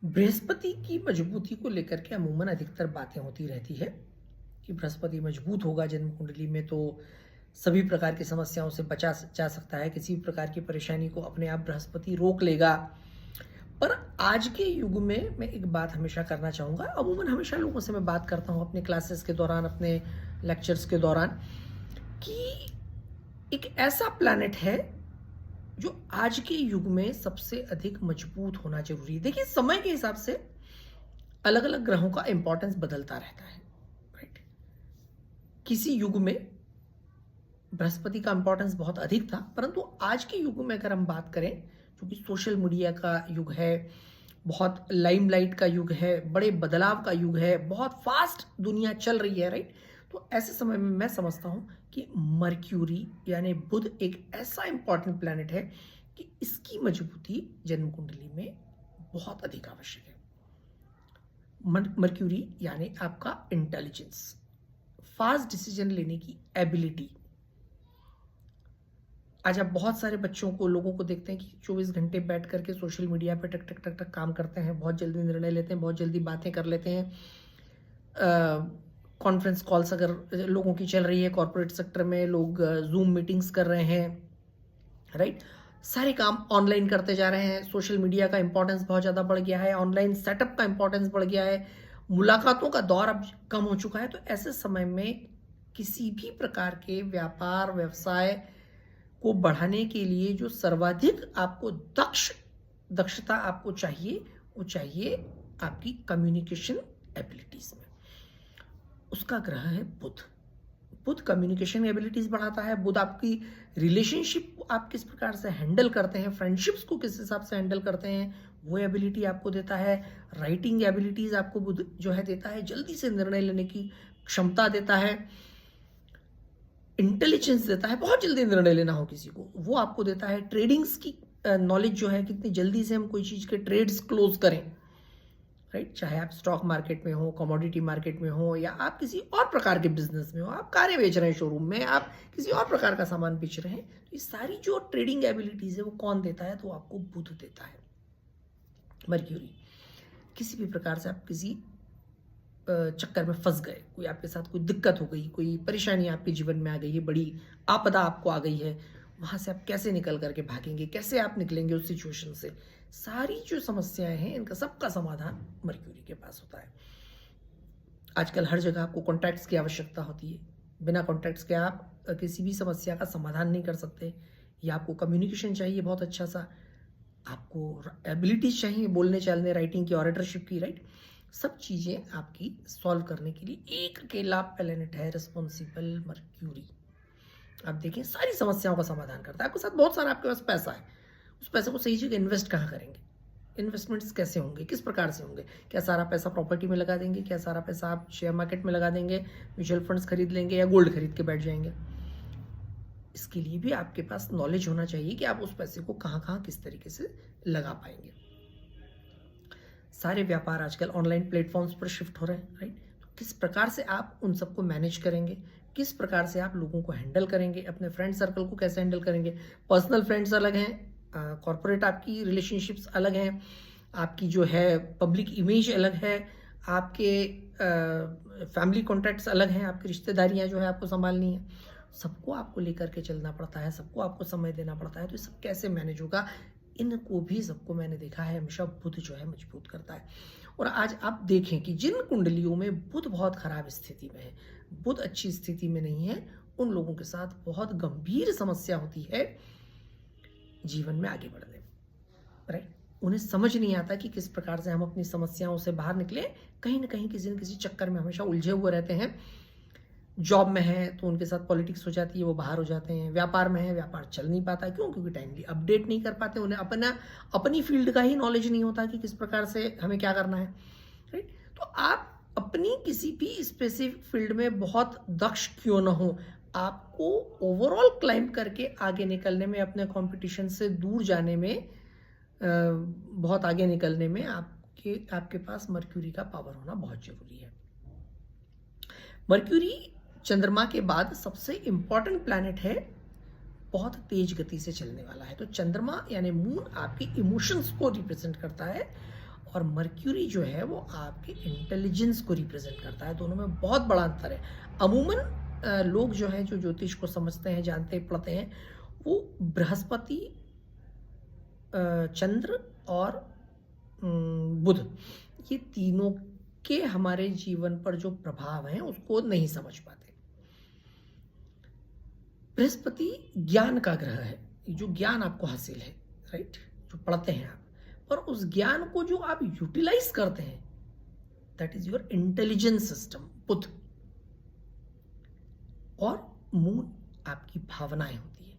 बृहस्पति की मजबूती को लेकर के अमूमन अधिकतर बातें होती रहती है कि बृहस्पति मजबूत होगा जन्म कुंडली में तो सभी प्रकार की समस्याओं से बचा जा सकता है, किसी भी प्रकार की परेशानी को अपने आप बृहस्पति रोक लेगा। पर आज के युग में मैं एक बात हमेशा करना चाहूँगा, अमूमन हमेशा लोगों से मैं बात करता हूँ अपने क्लासेस के दौरान, अपने लेक्चर्स के दौरान, कि एक ऐसा प्लैनेट है जो आज के युग में सबसे अधिक मजबूत होना जरूरी है। देखिए, समय के हिसाब से अलग अलग ग्रहों का इंपॉर्टेंस बदलता रहता है, राइट। किसी युग में बृहस्पति का इंपॉर्टेंस बहुत अधिक था, परंतु आज के युग में अगर हम बात करें, क्योंकि सोशल मीडिया का युग है, बहुत लाइमलाइट का युग है, बड़े बदलाव का युग है, बहुत फास्ट दुनिया चल रही है, राइट। तो ऐसे समय में मैं समझता हूं कि मर्क्यूरी यानी बुध एक ऐसा इंपॉर्टेंट प्लैनेट है कि इसकी मजबूती जन्म कुंडली में बहुत अधिक आवश्यक है। मर्क्यूरी यानी आपका इंटेलिजेंस, फास्ट डिसीजन लेने की एबिलिटी। आज आप बहुत सारे बच्चों को, लोगों को देखते हैं कि 24 घंटे बैठ करके सोशल मीडिया पे टक टक टक टक काम करते हैं, बहुत जल्दी निर्णय लेते हैं, बहुत जल्दी बातें कर लेते हैं। कॉन्फ्रेंस कॉल्स अगर लोगों की चल रही है, कॉर्पोरेट सेक्टर में लोग जूम मीटिंग्स कर रहे हैं, राइट। सारे काम ऑनलाइन करते जा रहे हैं, सोशल मीडिया का इंपॉर्टेंस बहुत ज़्यादा बढ़ गया है, ऑनलाइन सेटअप का इंपॉर्टेंस बढ़ गया है, मुलाकातों का दौर अब कम हो चुका है। तो ऐसे समय में किसी भी प्रकार के व्यापार व्यवसाय को बढ़ाने के लिए जो सर्वाधिक आपको दक्षता आपको चाहिए, वो चाहिए आपकी कम्युनिकेशन एबिलिटीज में। उसका ग्रह है बुध। बुध कम्युनिकेशन एबिलिटीज बढ़ाता है। बुध आपकी रिलेशनशिप को आप किस प्रकार से हैंडल करते हैं, फ्रेंडशिप्स को किस हिसाब से हैंडल करते हैं, वो एबिलिटी आपको देता है। राइटिंग एबिलिटीज आपको बुध जो है देता है, जल्दी से निर्णय लेने की क्षमता देता है, इंटेलिजेंस देता है, बहुत जल्दी निर्णय लेना हो किसी को वो आपको देता है। ट्रेडिंग्स की नॉलेज जो है, कितनी जल्दी से हम कोई चीज़ के ट्रेड्स क्लोज करें, राइट। चाहे आप स्टॉक मार्केट में हो, कमोडिटी मार्केट में हो, या आप किसी और प्रकार के बिजनेस में हो, आप कारें बेच रहे हैं शोरूम में, आप किसी और प्रकार का सामान बेच रहे हैं, तो ये सारी जो ट्रेडिंग एबिलिटीज है वो कौन देता है? तो आपको बुध देता है, मर्क्यूरी। किसी भी प्रकार से आप किसी चक्कर में फंस गए, कोई आपके साथ कोई दिक्कत हो गई, कोई परेशानी आपके जीवन में आ गई है, बड़ी आपदा आपको आ गई है, वहां से आप कैसे निकल करके भागेंगे, कैसे आप निकलेंगे उस सिचुएशन से, सारी जो समस्याएं हैं इनका सबका समाधान मर्क्यूरी के पास होता है। आजकल हर जगह आपको कॉन्टैक्ट्स की आवश्यकता होती है, बिना कॉन्टैक्ट्स के आप किसी भी समस्या का समाधान नहीं कर सकते। या आपको कम्युनिकेशन चाहिए बहुत अच्छा सा, आपको एबिलिटीज चाहिए बोलने चालने, राइटिंग की, ऑरेटरशिप की, राइट। सब चीजें आपकी सॉल्व करने के लिए एक अकेला प्लैनेट है, रिस्पॉन्सिबल मर्क्यूरी। आप देखें, सारी समस्याओं का समाधान करता है। आपके साथ बहुत सारा, आपके पास पैसा है, उस पैसे को सही जगह इन्वेस्ट कहाँ करेंगे, इन्वेस्टमेंट्स कैसे होंगे, किस प्रकार से होंगे, क्या सारा पैसा प्रॉपर्टी में लगा देंगे, क्या सारा पैसा आप शेयर मार्केट में लगा देंगे, म्यूचुअल फंड्स खरीद लेंगे, या गोल्ड खरीद के बैठ जाएंगे। इसके लिए भी आपके पास नॉलेज होना चाहिए कि आप उस पैसे को कहाँ कहाँ किस तरीके से लगा पाएंगे। सारे व्यापार आजकल ऑनलाइन प्लेटफॉर्म्स पर शिफ्ट हो रहे हैं, राइट। तो किस प्रकार से आप उन सबको मैनेज करेंगे, किस प्रकार से आप लोगों को हैंडल करेंगे, अपने फ्रेंड सर्कल को कैसे हैंडल करेंगे। पर्सनल फ्रेंड्स अलग हैं, कॉर्पोरेट आपकी रिलेशनशिप्स अलग हैं, आपकी जो है पब्लिक इमेज अलग है, आपके फैमिली कॉन्टैक्ट्स अलग हैं, आपकी रिश्तेदारियां जो है आपको संभालनी है, सबको आपको लेकर के चलना पड़ता है, सबको आपको समय देना पड़ता है। तो ये सब कैसे मैनेज होगा, इनको भी सबको मैंने देखा है हमेशा बुध जो है मजबूत करता है। और आज आप देखें कि जिन कुंडलियों में बुध बहुत खराब स्थिति में है, बुध अच्छी स्थिति में नहीं है, उन लोगों के साथ बहुत गंभीर समस्या होती है जीवन में आगे बढ़ने में, राइट। उन्हें समझ नहीं आता कि किस प्रकार से हम अपनी समस्याओं से बाहर निकले। कहीं ना कहीं किसी न किसी चक्कर में हमेशा उलझे हुए रहते हैं। जॉब में है तो उनके साथ पॉलिटिक्स हो जाती है, वो बाहर हो जाते हैं। व्यापार में है, व्यापार चल नहीं पाता, क्यों? क्योंकि टाइमली अपडेट नहीं कर पाते, उन्हें अपनी फील्ड का ही नॉलेज नहीं होता कि किस प्रकार से हमें क्या करना है, राइट। तो आप अपनी किसी भी स्पेसिफिक फील्ड में बहुत दक्ष क्यों ना हो, आपको ओवरऑल क्लाइंब करके आगे निकलने में, अपने कंपटीशन से दूर जाने में, बहुत आगे निकलने में आपके पास मर्क्यूरी का पावर होना बहुत जरूरी है। मर्क्यूरी चंद्रमा के बाद सबसे इंपॉर्टेंट प्लैनेट है, बहुत तेज गति से चलने वाला है। तो चंद्रमा यानी मून आपकी इमोशंस को रिप्रेजेंट करता है, और मर्क्यूरी जो है वो आपके इंटेलिजेंस को रिप्रेजेंट करता है। दोनों में बहुत बड़ा अंतर है। अमूमन लोग जो हैं, जो ज्योतिष को समझते हैं, जानते पढ़ते हैं, वो बृहस्पति, चंद्र और बुध, ये तीनों के हमारे जीवन पर जो प्रभाव हैं उसको नहीं समझ पाते। बृहस्पति ज्ञान का ग्रह है, जो ज्ञान आपको हासिल है, राइट, जो पढ़ते हैं आप, पर उस ज्ञान को जो आप यूटिलाइज करते हैं, that is your intelligence system, बुध। और मून आपकी भावनाएं होती है,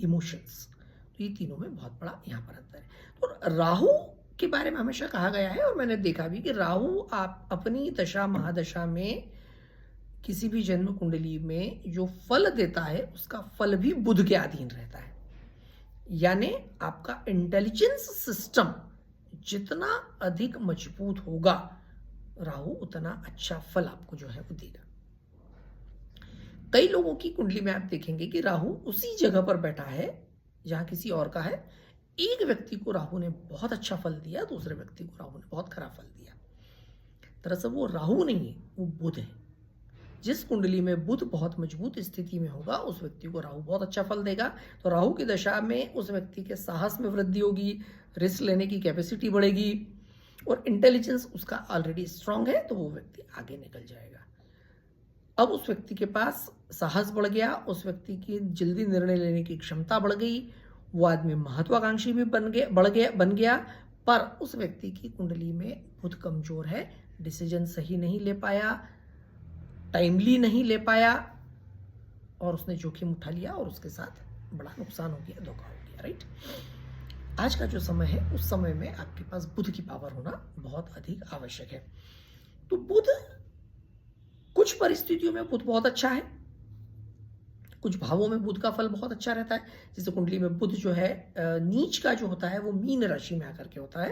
इमोशंस। तो ये तीनों में बहुत बड़ा यहां पर अंतर है। तो राहु के बारे में हमेशा कहा गया है, और मैंने देखा भी कि राहु आप अपनी दशा महादशा में किसी भी जन्म कुंडली में जो फल देता है, उसका फल भी बुध के अधीन रहता है। यानी आपका इंटेलिजेंस सिस्टम जितना अधिक मजबूत होगा, राहु उतना अच्छा फल आपको जो है वो देगा। कई लोगों की कुंडली में आप देखेंगे कि राहु उसी जगह पर बैठा है जहां किसी और का है। एक व्यक्ति को राहु ने बहुत अच्छा फल दिया, दूसरे व्यक्ति को राहु ने बहुत खराब फल दिया। दरअसल वो राहु नहीं है, वो बुध है। जिस कुंडली में बुध बहुत मजबूत स्थिति में होगा, उस व्यक्ति को राहु बहुत अच्छा फल देगा। तो राहु की दशा में उस व्यक्ति के साहस में वृद्धि होगी, रिस्क लेने की कैपेसिटी बढ़ेगी, और इंटेलिजेंस उसका ऑलरेडी स्ट्रांग है, तो वो व्यक्ति आगे निकल जाएगा। अब उस व्यक्ति के पास साहस बढ़ गया, उस व्यक्ति की जल्दी निर्णय लेने की क्षमता बढ़ गई, वो आदमी महत्वाकांक्षी भी बन गया। पर उस व्यक्ति की कुंडली में बुध कमजोर है, डिसीजन सही नहीं ले पाया, टाइमली नहीं ले पाया, और उसने जोखिम उठा लिया और उसके साथ बड़ा नुकसान हो गया, धोखा हो गया, राइट। आज का जो समय है, उस समय में आपके पास बुध की पावर होना बहुत अधिक आवश्यक है। तो बुध, कुछ परिस्थितियों में बुध बहुत अच्छा है, कुछ भावों में बुध का फल बहुत अच्छा रहता है। जैसे कुंडली में बुध जो है नीच का जो होता है वो मीन राशि में आकर के होता है,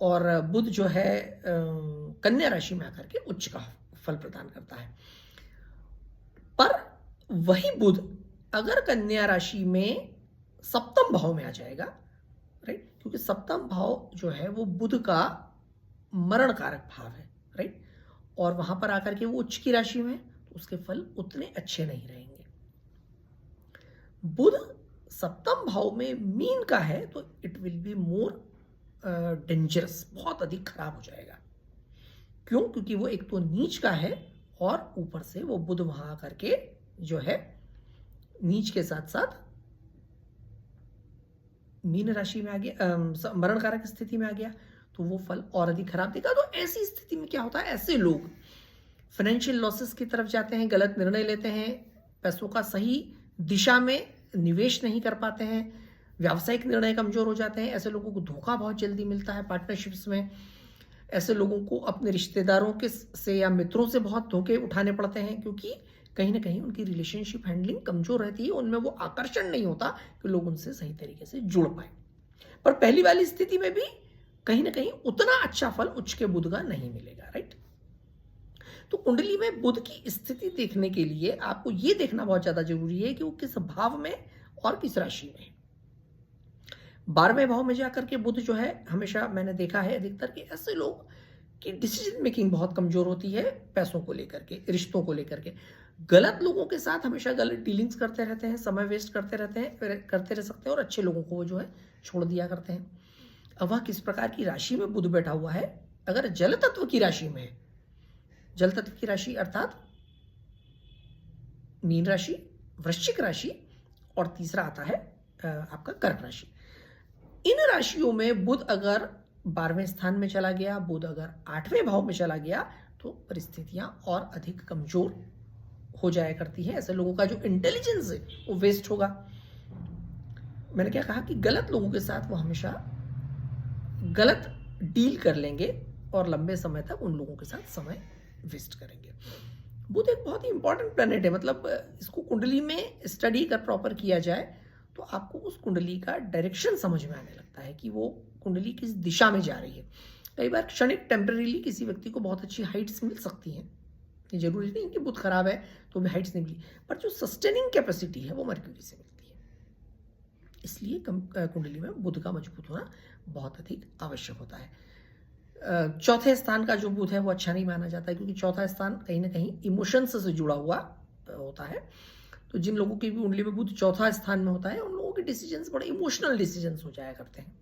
और बुध जो है कन्या राशि में आकर के उच्च का फल प्रदान करता है। पर वही बुध अगर कन्या राशि में सप्तम भाव में आ जाएगा, राइट, क्योंकि सप्तम भाव जो है वो बुध का मरण कारक भाव है, राइट, और वहां पर आकर के वो उच्च की राशि में, तो उसके फल उतने अच्छे नहीं रहेंगे। बुध सप्तम भाव में मीन का है, तो it will be more dangerous, बहुत अधिक खराब हो जाएगा। क्यों? क्योंकि वो एक तो नीच का है, और ऊपर से वो बुध वहां आकर के जो है नीच के साथ साथ मीन राशि में आ गया, मरण कारक स्थिति में आ गया, तो वो फल और अधिक खराब देगा। तो ऐसी स्थिति में क्या होता है, ऐसे लोग फाइनेंशियल लॉसेस की तरफ जाते हैं, गलत निर्णय लेते हैं, पैसों का सही दिशा में निवेश नहीं कर पाते हैं, व्यावसायिक निर्णय कमजोर हो जाते हैं। ऐसे लोगों को धोखा बहुत जल्दी मिलता है पार्टनरशिप्स में। ऐसे लोगों को अपने रिश्तेदारों के से या मित्रों से बहुत धोखे उठाने पड़ते हैं, क्योंकि कहीं ना कहीं उनकी रिलेशनशिप हैंडलिंग कमजोर रहती है, उनमें वो आकर्षण नहीं होता कि लोग उनसे सही तरीके से जुड़ पाए। पर पहली वाली स्थिति में भी कहीं ना कहीं उतना अच्छा फल उच्च के बुध का नहीं मिलेगा, राइट। तो कुंडली में बुध की स्थिति देखने के लिए आपको यह देखना बहुत ज्यादा जरूरी है कि वो किस भाव में और किस राशि में है। 12वें भाव में जाकर के बुध जो है, हमेशा मैंने देखा है अधिकतर कि ऐसे लोग की डिसीजन मेकिंग बहुत कमजोर होती है, पैसों को लेकर के, रिश्तों को लेकर के। गलत लोगों के साथ हमेशा गलत डीलिंग्स करते रहते हैं, समय वेस्ट करते रह सकते हैं, और अच्छे लोगों को वो जो है छोड़ दिया करते हैं। अब वह किस प्रकार की राशि में बुध बैठा हुआ है, अगर जल तत्व की राशि में है, जल तत्व की राशि अर्थात मीन राशि, वृश्चिक राशि, और तीसरा आता है आपका कर्क राशि। इन राशियों में बुध अगर 12वें स्थान में चला गया, बुध अगर 8वें भाव में चला गया, तो परिस्थितियां और अधिक कमजोर हो जाया करती है। ऐसे लोगों का जो इंटेलिजेंस है वो वेस्ट होगा। मैंने क्या कहा कि गलत लोगों के साथ वो हमेशा गलत डील कर लेंगे, और लंबे समय तक उन लोगों के साथ समय वेस्ट करेंगे। बुध एक बहुत ही इंपॉर्टेंट प्लैनेट है, मतलब इसको कुंडली में स्टडी कर प्रॉपर किया जाए तो आपको उस कुंडली का डायरेक्शन समझ में आने लगता है कि वो कुंडली किस दिशा में जा रही है। कई बार क्षणिक टेम्परेरीली किसी व्यक्ति को बहुत अच्छी हाइट्स मिल सकती हैं, ये जरूरी नहीं कि बुध खराब है तो भी हाइट्स नहीं मिली, पर जो सस्टेनिंग कैपेसिटी है वो मर्क्यूरी से मिलती है। इसलिए कुंडली में बुध का मजबूत होना बहुत अधिक आवश्यक होता है। चौथे स्थान का जो बुध है वो अच्छा नहीं माना जाता है, क्योंकि चौथा स्थान कहीं ना कहीं इमोशंस से जुड़ा हुआ होता है। तो जिन लोगों की भी कुंडली में बुध चौथा स्थान में होता है, उन लोगों के डिसीजंस बड़े इमोशनल डिसीजंस हो जाया करते हैं।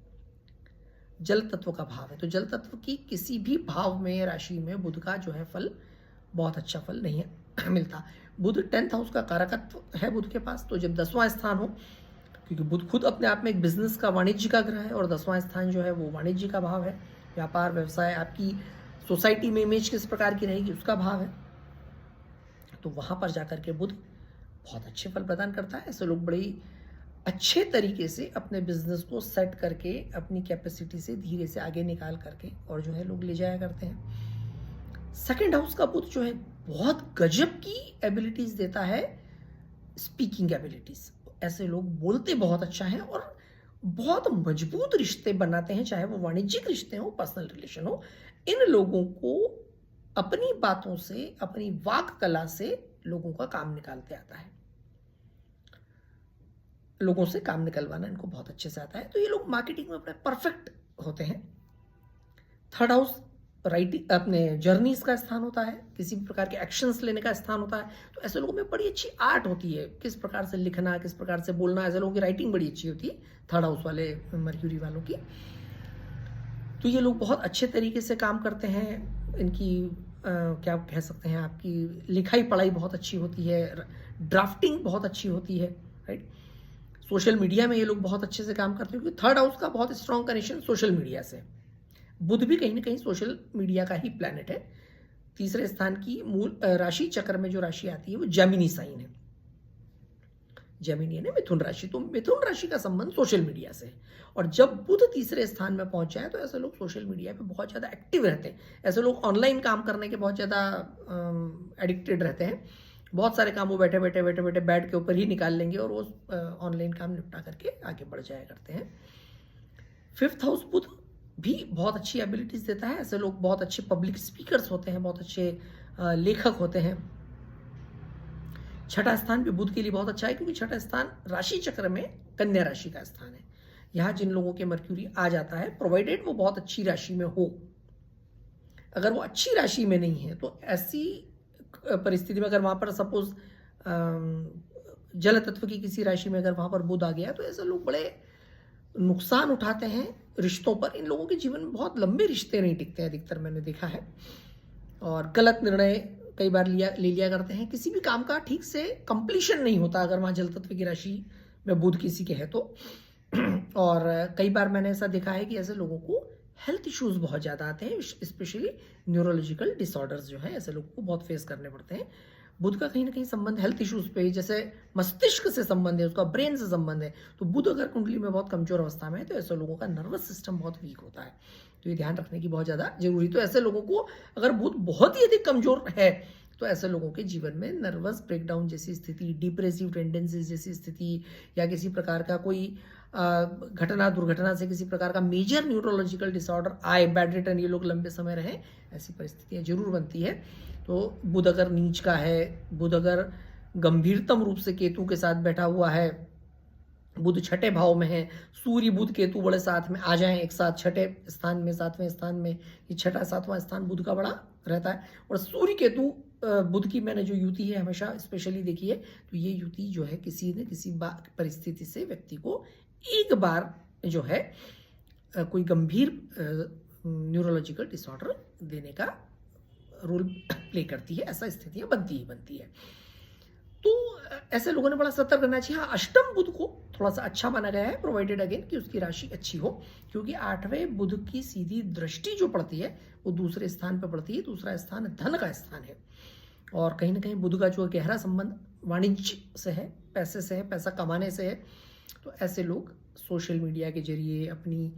जल तत्व का भाव है, तो जल तत्व की किसी भी भाव में, राशि में बुध का जो है फल बहुत अच्छा फल नहीं है मिलता। बुध 10th हाउस का कारकत्व है बुध के पास, तो जब 10वां स्थान हो, क्योंकि बुध खुद अपने आप में एक बिजनेस का, वाणिज्य का ग्रह है, और 10वां स्थान जो है वो वाणिज्य का भाव है। व्यापार व्यवसाय, आपकी सोसाइटी में इमेज किस प्रकार की रहेगी उसका भाव है। तो वहाँ पर जाकर के बुध बहुत अच्छे फल प्रदान करता है। ऐसे लोग बड़े अच्छे तरीके से अपने बिजनेस को सेट करके अपनी कैपेसिटी से धीरे से आगे निकाल करके और जो है लोग ले जाया करते हैं। सेकंड हाउस का बुध जो है बहुत गजब की एबिलिटीज देता है, स्पीकिंग एबिलिटीज। ऐसे लोग बोलते बहुत अच्छा है और बहुत मजबूत रिश्ते बनाते हैं, चाहे वो वाणिज्यिक रिश्ते हो, पर्सनल रिलेशन हो। इन लोगों को अपनी बातों से, अपनी वाक कला से लोगों का काम निकालते आता है, लोगों से काम निकलवाना इनको बहुत अच्छे से आता है। तो ये लोग मार्केटिंग में अपने परफेक्ट होते हैं। थर्ड हाउस राइटिंग, अपने जर्नीज का स्थान होता है, किसी भी प्रकार के एक्शंस लेने का स्थान होता है। तो ऐसे लोगों में बड़ी अच्छी आर्ट होती है, किस प्रकार से लिखना, किस प्रकार से बोलना। ऐसे लोगों की राइटिंग बड़ी अच्छी होती है, थर्ड हाउस वाले मर्क्यूरी वालों की। तो ये लोग बहुत अच्छे तरीके से काम करते हैं। इनकी क्या कह सकते हैं, आपकी लिखाई पढ़ाई बहुत अच्छी होती है, ड्राफ्टिंग बहुत अच्छी होती है, राइट। सोशल मीडिया में ये लोग बहुत अच्छे से काम करते हैं, क्योंकि थर्ड हाउस का बहुत स्ट्रॉन्ग कनेक्शन सोशल मीडिया से। बुध भी कहीं ना कहीं सोशल मीडिया का ही प्लैनेट है। तीसरे स्थान की मूल राशि चक्र में जो राशि आती है वो जेमिनी साइन है। जेमिनी है मिथुन राशि, तो मिथुन राशि का संबंध सोशल मीडिया से है। और जब बुध तीसरे स्थान में पहुंच जाए तो ऐसे लोग सोशल मीडिया पे बहुत ज़्यादा एक्टिव रहते हैं। ऐसे लोग ऑनलाइन काम करने के बहुत ज़्यादा एडिक्टेड रहते हैं। बहुत सारे काम वो बैठे बैठे बेड के ऊपर ही निकाल लेंगे और वो ऑनलाइन काम निपटा करके आगे बढ़ जाया करते हैं। फिफ्थ हाउस बुध भी बहुत अच्छी एबिलिटीज देता है। ऐसे लोग बहुत अच्छे पब्लिक स्पीकर्स होते हैं, बहुत अच्छे लेखक होते हैं। छठा स्थान भी बुध के लिए बहुत अच्छा है, क्योंकि छठा स्थान राशि चक्र में कन्या राशि का स्थान है। यहाँ जिन लोगों के मर्क्यूरी आ जाता है, प्रोवाइडेड वो बहुत अच्छी राशि में हो। अगर वो अच्छी राशि में नहीं है तो ऐसी परिस्थिति में अगर वहां पर सपोज जल तत्व की किसी राशि में अगर वहां पर बुध आ गया तो ऐसे लोग बड़े नुकसान उठाते हैं रिश्तों पर। इन लोगों के जीवन में बहुत लंबे रिश्ते नहीं टिकते हैं, अधिकतर मैंने देखा है। और गलत निर्णय कई बार ले लिया करते हैं। किसी भी काम का ठीक से कंप्लीशन नहीं होता अगर वहाँ जल तत्व की राशि में बुध किसी के है तो। और कई बार मैंने ऐसा देखा है कि ऐसे लोगों को हेल्थ इश्यूज बहुत ज़्यादा आते हैं, स्पेशली न्यूरोलॉजिकल डिसऑर्डर्स जो है ऐसे लोगों को बहुत फेस करने पड़ते हैं। बुध का कहीं ना कहीं संबंध हेल्थ इश्यूज पे ही, जैसे मस्तिष्क से संबंध है, उसका ब्रेन से संबंध है। तो बुध अगर कुंडली में बहुत कमजोर अवस्था में है तो ऐसे लोगों का नर्वस सिस्टम बहुत वीक होता है। तो ये ध्यान रखने की बहुत ज़्यादा जरूरी। तो ऐसे लोगों को अगर बुध बहुत ही अधिक कमजोर है तो ऐसे लोगों के जीवन में नर्वस ब्रेकडाउन जैसी स्थिति, डिप्रेसिव टेंडेंसीज जैसी स्थिति, या किसी प्रकार का कोई घटना, दुर्घटना से किसी प्रकार का मेजर न्यूरोलॉजिकल डिसऑर्डर आए, बेड रिटर्न ये लोग लंबे समय रहें, ऐसी परिस्थितियां जरूर बनती है। तो बुध अगर नीच का है, बुध अगर गंभीरतम रूप से केतु के साथ बैठा हुआ है, बुध छठे भाव में है, सूर्य बुध केतु बड़े साथ में आ जाएं एक साथ छठे स्थान में, सातवें स्थान में, ये छठा सातवां स्थान बुध का बड़ा रहता है। और सूर्य केतु बुध की मैंने जो युति है हमेशा स्पेशली देखी है, तो ये युति जो है किसी न किसी परिस्थिति से व्यक्ति को एक बार जो है कोई गंभीर न्यूरोलॉजिकल डिसऑर्डर देने का रोल प्ले करती है। ऐसा स्थितियां बनती है। तो ऐसे लोगों ने बड़ा सतर्क रहना चाहिए। हाँ, अष्टम बुध को थोड़ा सा अच्छा माना गया है, प्रोवाइडेड अगेन कि उसकी राशि अच्छी हो, क्योंकि 8वें बुध की सीधी दृष्टि जो पड़ती है वो दूसरे स्थान पर पड़ती है। दूसरा स्थान धन का स्थान है, और कहीं ना कहीं बुध का जो गहरा संबंध वाणिज्य से है, पैसे से है, पैसा कमाने से है। तो ऐसे लोग सोशल मीडिया के जरिए, अपनी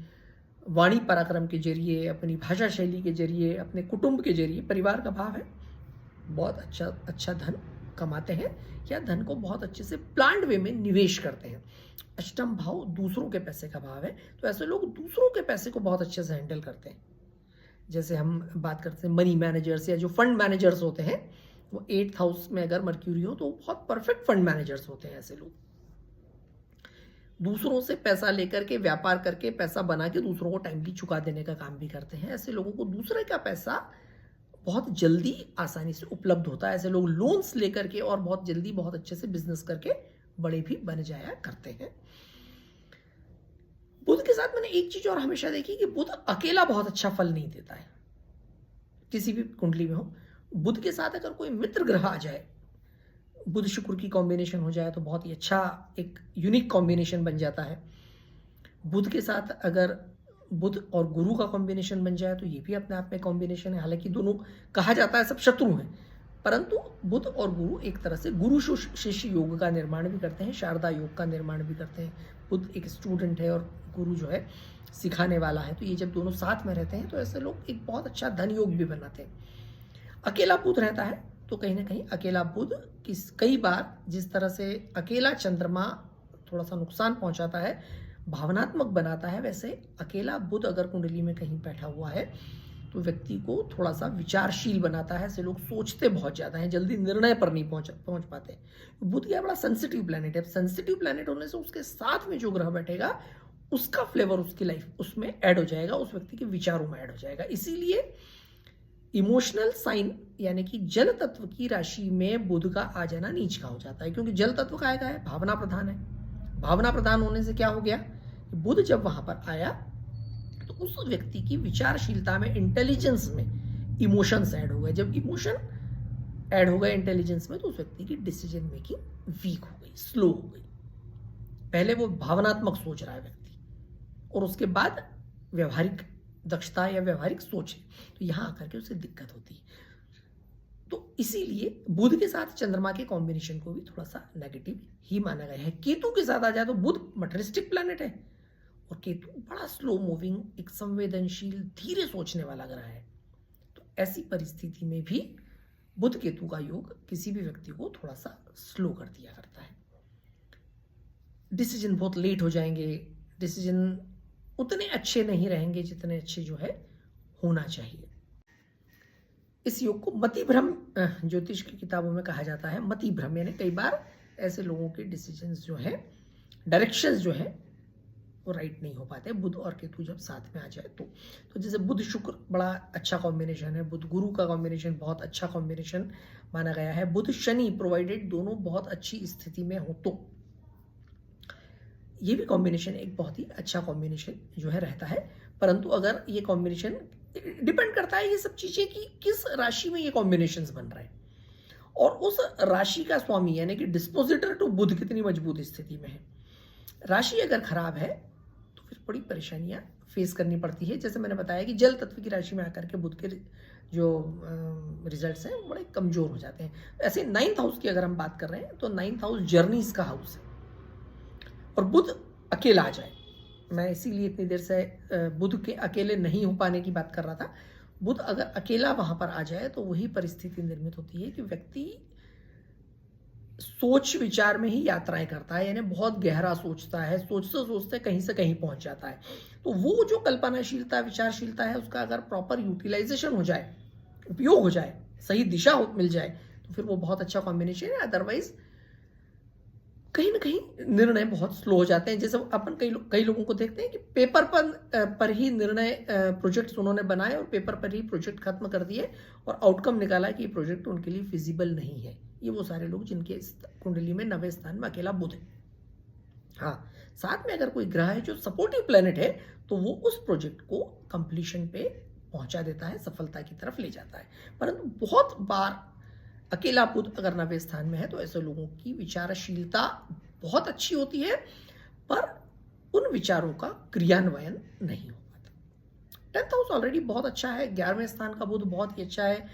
वाणी पराक्रम के जरिए, अपनी भाषा शैली के जरिए, अपने कुटुंब के जरिए, परिवार का भाव है, बहुत अच्छा धन कमाते हैं, या धन को बहुत अच्छे से प्लान्ड वे में निवेश करते हैं। अष्टम भाव दूसरों के पैसे का भाव है, तो ऐसे लोग दूसरों के पैसे को बहुत अच्छे से हैंडल करते हैं। जैसे हम बात करते हैं मनी मैनेजर्स या जो फंड मैनेजर्स होते हैं, वो 8th हाउस में अगर मर्क्यूरी हो तो बहुत परफेक्ट फंड मैनेजर्स होते हैं ऐसे लोग। दूसरों से पैसा लेकर के व्यापार करके पैसा बना के दूसरों को टाइमली चुका देने का काम भी करते हैं। ऐसे लोगों को दूसरे का पैसा बहुत जल्दी आसानी से उपलब्ध होता है। ऐसे लोग लोन्स लेकर के और बहुत जल्दी बहुत अच्छे से बिजनेस करके बड़े भी बन जाया करते हैं। बुध के साथ मैंने एक चीज और हमेशा देखी कि बुध अकेला बहुत अच्छा फल नहीं देता है, किसी भी कुंडली में हो। बुध के साथ अगर कोई मित्र ग्रह आ जाए, बुध शुक्र की कॉम्बिनेशन हो जाए तो बहुत ही अच्छा एक यूनिक कॉम्बिनेशन बन जाता है। बुध के साथ अगर बुध और गुरु का कॉम्बिनेशन बन जाए तो ये भी अपने आप में कॉम्बिनेशन है। हालांकि दोनों कहा जाता है सब शत्रु हैं, परंतु बुध और गुरु एक तरह से गुरु शिष्य योग का निर्माण भी करते हैं, शारदा योग का निर्माण भी करते हैं। बुध एक स्टूडेंट है और गुरु जो है सिखाने वाला है, तो ये जब दोनों साथ में रहते हैं तो ऐसे लोग एक बहुत अच्छा धन योग भी बनाते हैं। अकेला बुध रहता है तो कहीं ना कहीं अकेला बुध कई बार जिस तरह से अकेला चंद्रमा थोड़ा सा नुकसान पहुंचाता है, भावनात्मक बनाता है, वैसे अकेला बुध अगर कुंडली में कहीं बैठा हुआ है तो व्यक्ति को थोड़ा सा विचारशील बनाता है। ऐसे लोग सोचते बहुत ज़्यादा हैं, जल्दी निर्णय पर नहीं पहुंच पाते। बुध क्या बड़ा सेंसिटिव प्लैनेट है। सेंसिटिव प्लैनेट होने से उसके साथ में जो ग्रह बैठेगा उसका फ्लेवर उसकी लाइफ उसमें ऐड हो जाएगा, उस व्यक्ति के विचारों में ऐड हो जाएगा। इसीलिए इमोशनल साइन यानी कि जल तत्व की राशि में बुध का आ जाना नीच का हो जाता है, क्योंकि जल तत्व का है भावना प्रधान है। भावना प्रधान होने से क्या हो गया, बुध जब वहां पर आया तो उस व्यक्ति की विचारशीलता में, इंटेलिजेंस में इमोशंस ऐड हो गए। जब इमोशन ऐड हो गए इंटेलिजेंस में तो उस व्यक्ति की डिसीजन मेकिंग वीक हो गई, स्लो हो गई। पहले वो भावनात्मक सोच रहा है व्यक्ति और उसके बाद व्यवहारिक दक्षता या व्यवहारिक सोच है, तो यहां आकर के उसे दिक्कत होती है। तो इसीलिए बुध के साथ चंद्रमा के कॉम्बिनेशन को भी थोड़ा सा नेगेटिव ही माना गया है। केतु के साथ आ जाए तो बुध मटेरियलिस्टिक प्लैनेट है और केतु बड़ा स्लो मूविंग, एक संवेदनशील, धीरे सोचने वाला ग्रह है। तो ऐसी परिस्थिति में भी बुध केतु का योग किसी भी व्यक्ति को थोड़ा सा स्लो कर दिया करता है। डिसीजन बहुत लेट हो जाएंगे, डिसीजन उतने अच्छे नहीं रहेंगे जितने अच्छे जो है होना चाहिए। इस योग को मति भ्रम ज्योतिष की किताबों में कहा जाता है। मति भ्रम यानी कई बार ऐसे लोगों के डिसीजंस जो है, डायरेक्शंस जो है वो राइट नहीं हो पाते बुध और केतु जब साथ में आ जाए तो जैसे बुध शुक्र बड़ा अच्छा कॉम्बिनेशन है, बुध गुरु का कॉम्बिनेशन बहुत अच्छा कॉम्बिनेशन माना गया है। बुध शनि प्रोवाइडेड दोनों बहुत अच्छी स्थिति में हो तो ये भी कॉम्बिनेशन एक बहुत ही अच्छा कॉम्बिनेशन जो है रहता है। परंतु अगर ये कॉम्बिनेशन डिपेंड करता है ये सब चीजें कि किस राशि में ये कॉम्बिनेशंस बन रहे हैं और उस राशि का स्वामी यानी कि डिस्पोजिटर टू बुध कितनी मजबूत स्थिति में है। राशि अगर खराब है तो फिर बड़ी परेशानियां फेस करनी पड़ती है। जैसे मैंने बताया कि जल तत्व की राशि में आकर के बुध के जो रिजल्ट्स हैं वो बड़े कमजोर हो जाते हैं। ऐसे 9th हाउस की अगर हम बात कर रहे हैं तो 9th हाउस जर्नीज का हाउस है और बुध अकेला आ जाए, मैं इसीलिए इतनी देर से बुध के अकेले नहीं हो पाने की बात कर रहा था। बुध अगर अकेला वहां पर आ जाए तो वही परिस्थिति निर्मित होती है कि व्यक्ति सोच विचार में ही यात्राएं करता है, यानी बहुत गहरा सोचता है, सोचते सोचते कहीं से कहीं पहुंच जाता है। तो वो जो कल्पनाशीलता विचारशीलता है उसका अगर प्रॉपर यूटिलाइजेशन हो जाए, उपयोग हो जाए, सही दिशा मिल जाए तो फिर वो बहुत अच्छा कॉम्बिनेशन है। अदरवाइज कहीं ना कहीं निर्णय बहुत स्लो हो जाते हैं। जैसे अपन कई लोगों को देखते हैं कि पेपर पर ही निर्णय प्रोजेक्ट्स उन्होंने बनाए और पेपर पर ही प्रोजेक्ट खत्म कर दिए और आउटकम निकाला कि ये प्रोजेक्ट उनके लिए फिजिबल नहीं है। ये वो सारे लोग जिनके कुंडली में 9वें स्थान में अकेला बुध है। हाँ, साथ में अगर कोई ग्रह है जो सपोर्टिव प्लेनेट है तो वो उस प्रोजेक्ट को कंप्लीशन पे पहुंचा देता है, सफलता की तरफ ले जाता है। परंतु बहुत बार अकेला बुध अगर 9वें स्थान में है तो ऐसे लोगों की विचारशीलता बहुत अच्छी होती है पर उन विचारों का क्रियान्वयन नहीं हो पाता। 10th हाउस ऑलरेडी बहुत अच्छा है, 11वें स्थान का बुध बहुत ही अच्छा है,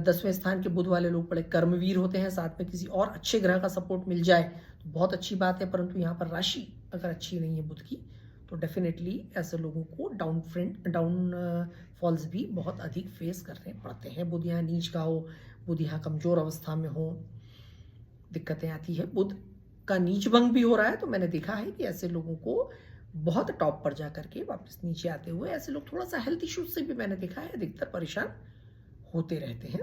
10वें स्थान के बुध वाले लोग बड़े कर्मवीर होते हैं। साथ में किसी और अच्छे ग्रह का सपोर्ट मिल जाए तो बहुत अच्छी बात है। परंतु यहाँ पर राशि अगर अच्छी नहीं है बुध की तो डेफिनेटली ऐसे लोगों को डाउन फॉल्स भी बहुत अधिक फेस करने पड़ते हैं। बुध यहाँ नीच का हो, बुध यहाँ कमजोर अवस्था में हो, दिक्कतें आती है। बुध का नीच भंग भी हो रहा है तो मैंने देखा है कि ऐसे लोगों को बहुत टॉप पर जाकर के वापस नीचे आते हुए ऐसे लोग थोड़ा सा हेल्थ इश्यूज से भी मैंने देखा है अधिकतर परेशान होते रहते हैं।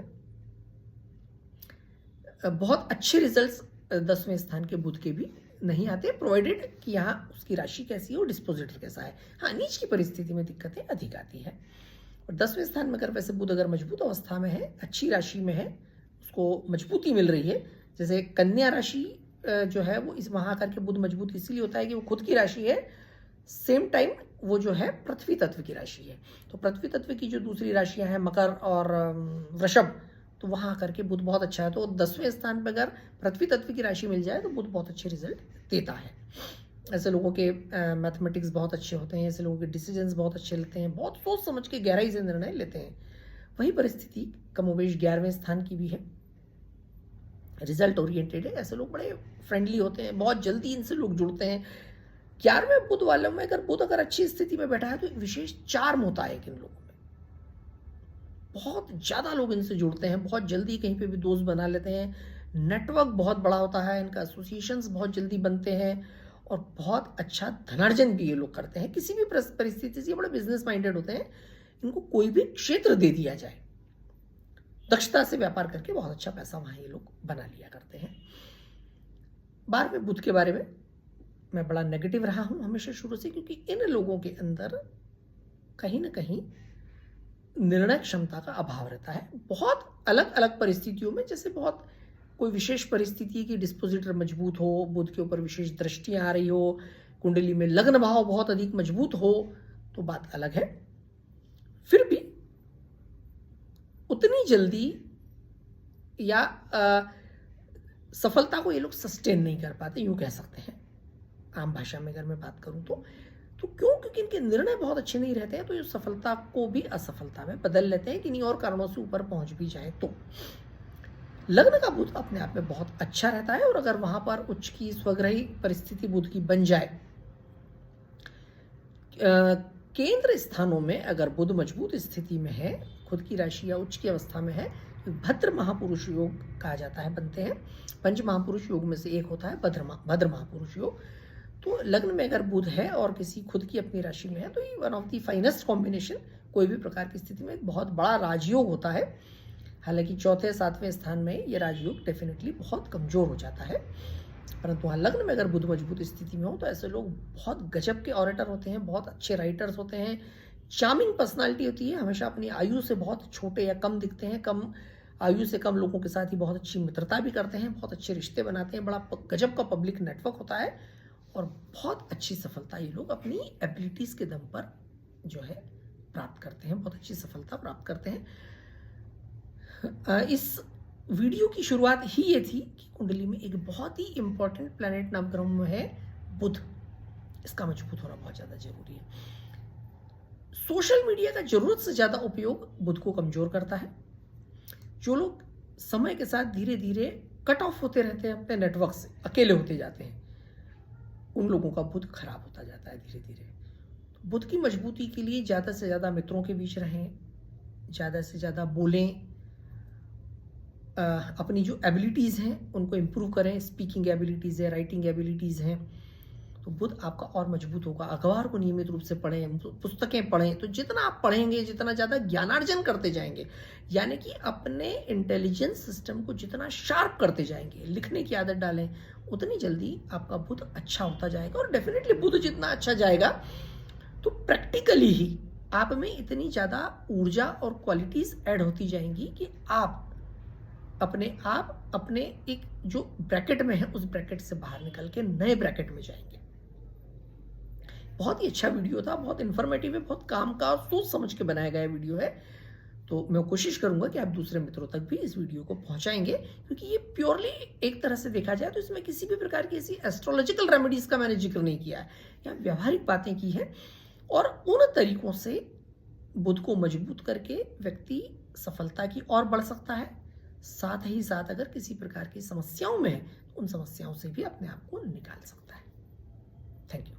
बहुत अच्छे रिजल्ट्स 10वें स्थान के बुध के भी नहीं आते, प्रोवाइडेड कि यहाँ उसकी राशि कैसी हो, डिस्पोजिटर कैसा है। हाँ, नीच की परिस्थिति में दिक्कतें अधिक आती हैं। और 10वें स्थान में अगर वैसे बुध अगर मजबूत अवस्था में है, अच्छी राशि में है, उसको मजबूती मिल रही है, जैसे कन्या राशि जो है वो इस वहाँ आकर के बुध मजबूत इसीलिए होता है कि वो खुद की राशि है, सेम टाइम वो जो है पृथ्वी तत्व की राशि है। तो पृथ्वी तत्व की जो दूसरी राशियां हैं मकर और वृषभ, तो वहाँ आकर के बुध बहुत अच्छा है। तो 10वें स्थान पर अगर पृथ्वी तत्व की राशि मिल जाए तो बुध बहुत अच्छे रिजल्ट देता है। ऐसे लोगों के मैथमेटिक्स बहुत अच्छे होते हैं, ऐसे लोगों के डिसीजंस बहुत अच्छे लेते हैं, बहुत सोच समझ के गहराई से निर्णय लेते हैं। वही परिस्थिति कमोबेश 11वें स्थान की भी है, रिजल्ट ओरिएंटेड है। ऐसे लोग बड़े फ्रेंडली होते हैं, बहुत जल्दी इनसे लोग जुड़ते हैं। 11वें बुध वालों में अगर बुध अगर अच्छी स्थिति में बैठा है तो एक विशेष चार्म होता है इन लोगों में, बहुत ज्यादा लोग इनसे जुड़ते हैं, बहुत जल्दी कहीं पे भी दोस्त बना लेते हैं, नेटवर्क बहुत बड़ा होता है इनका, एसोसिएशंस बहुत जल्दी बनते हैं और बहुत अच्छा धनार्जन भी ये लोग करते हैं। किसी भी परिस्थिति से बड़े बिजनेस माइंडेड होते हैं, इनको कोई भी क्षेत्र दे दिया जाए, दक्षता से व्यापार करके बहुत अच्छा पैसा वहां ये लोग बना लिया करते हैं। 12वें बुध के बारे में मैं बड़ा नेगेटिव रहा हूं हमेशा शुरू से, क्योंकि इन लोगों के अंदर कहीं ना कहीं निर्णय क्षमता का अभाव रहता है। बहुत अलग अलग परिस्थितियों में, जैसे बहुत कोई विशेष परिस्थिति की डिस्पोजिटर मजबूत हो, बुध के ऊपर विशेष दृष्टियां आ रही हो, कुंडली में लग्न भाव बहुत अधिक मजबूत हो, तो बात अलग है। फिर भी उतनी जल्दी या सफलता को ये लोग सस्टेन नहीं कर पाते, यूं कह सकते हैं आम भाषा में अगर मैं बात करूं तो क्यों? क्योंकि इनके निर्णय बहुत अच्छे नहीं रहते हैं, तो ये सफलता को भी असफलता में बदल लेते हैं, किन्हीं और कारणों से ऊपर पहुंच भी जाए तो। लग्न का बुध अपने आप में बहुत अच्छा रहता है, और अगर वहां पर उच्च की स्वग्रही परिस्थिति बुध की बन जाए, केंद्र स्थानों में अगर बुध मजबूत स्थिति में है, खुद की राशि या उच्च की अवस्था में है, भद्र महापुरुष योग कहा जाता है, बनते हैं। पंच महापुरुष योग में से एक होता है भद्र महापुरुष योग। तो लग्न में अगर बुध है और किसी खुद की अपनी राशि में है, तो ये one of the finest combination कोई भी प्रकार की स्थिति में एक बहुत बड़ा राजयोग होता है। हालांकि चौथे 7वें स्थान में ये राजयोग डेफिनेटली बहुत कमजोर हो जाता है, परंतु वहाँ लग्न में अगर बुध मजबूत स्थिति में हो तो ऐसे लोग बहुत गजब के ऑरेटर होते हैं, बहुत अच्छे राइटर्स होते हैं, चार्मिंग पर्सनालिटी होती है, हमेशा अपनी आयु से बहुत छोटे या कम दिखते हैं, कम आयु से कम लोगों के साथ ही बहुत अच्छी मित्रता भी करते हैं, बहुत अच्छे रिश्ते बनाते हैं, बड़ा गजब का पब्लिक नेटवर्क होता है, और बहुत अच्छी सफलता ये लोग अपनी एबिलिटीज के दम पर जो है प्राप्त करते हैं, बहुत अच्छी सफलता प्राप्त करते हैं। इस वीडियो की शुरुआत ही ये थी कि कुंडली में एक बहुत ही इंपॉर्टेंट प्लैनेट नवग्रह में है बुध, इसका मजबूत होना बहुत ज्यादा जरूरी है। सोशल मीडिया का जरूरत से ज्यादा उपयोग बुध को कमजोर करता है। जो लोग समय के साथ धीरे धीरे कट ऑफ होते रहते हैं अपने नेटवर्क से, अकेले होते जाते हैं, उन लोगों का बुध खराब होता जाता है धीरे धीरे। तो बुध की मजबूती के लिए ज्यादा से ज्यादा मित्रों के बीच रहें, ज्यादा से ज्यादा बोलें, अपनी जो एबिलिटीज़ हैं उनको इम्प्रूव करें, स्पीकिंग एबिलिटीज़ है, राइटिंग एबिलिटीज़ हैं, तो बुध आपका और मजबूत होगा। अखबार को नियमित रूप से पढ़ें, पुस्तकें पढ़ें, तो जितना आप पढ़ेंगे जितना ज़्यादा ज्ञानार्जन करते जाएंगे, यानी कि अपने इंटेलिजेंस सिस्टम को जितना शार्प करते जाएंगे, लिखने की आदत डालें, उतनी जल्दी आपका बुध अच्छा होता जाएगा। और डेफिनेटली बुध जितना अच्छा जाएगा तो प्रैक्टिकली ही आप में इतनी ज़्यादा ऊर्जा और क्वालिटीज़ ऐड होती जाएंगी कि आप अपने एक जो ब्रैकेट में है उस ब्रैकेट से बाहर निकल के नए ब्रैकेट में जाएंगे। बहुत ही अच्छा वीडियो था, बहुत इन्फॉर्मेटिव है, बहुत काम का और सोच समझ के बनाया गया वीडियो है। तो मैं कोशिश करूंगा कि आप दूसरे मित्रों तक भी इस वीडियो को पहुंचाएंगे, क्योंकि ये प्योरली एक तरह से देखा जाए तो इसमें किसी भी प्रकार की ऐसी एस्ट्रोलॉजिकल रेमेडीज का मैंने जिक्र नहीं किया है, या व्यावहारिक बातें की है, और उन तरीकों से बुध को मजबूत करके व्यक्ति सफलता की ओर बढ़ सकता है। साथ ही साथ अगर किसी प्रकार की समस्याओं में है, उन समस्याओं से भी अपने आप को निकाल सकता है। Thank you.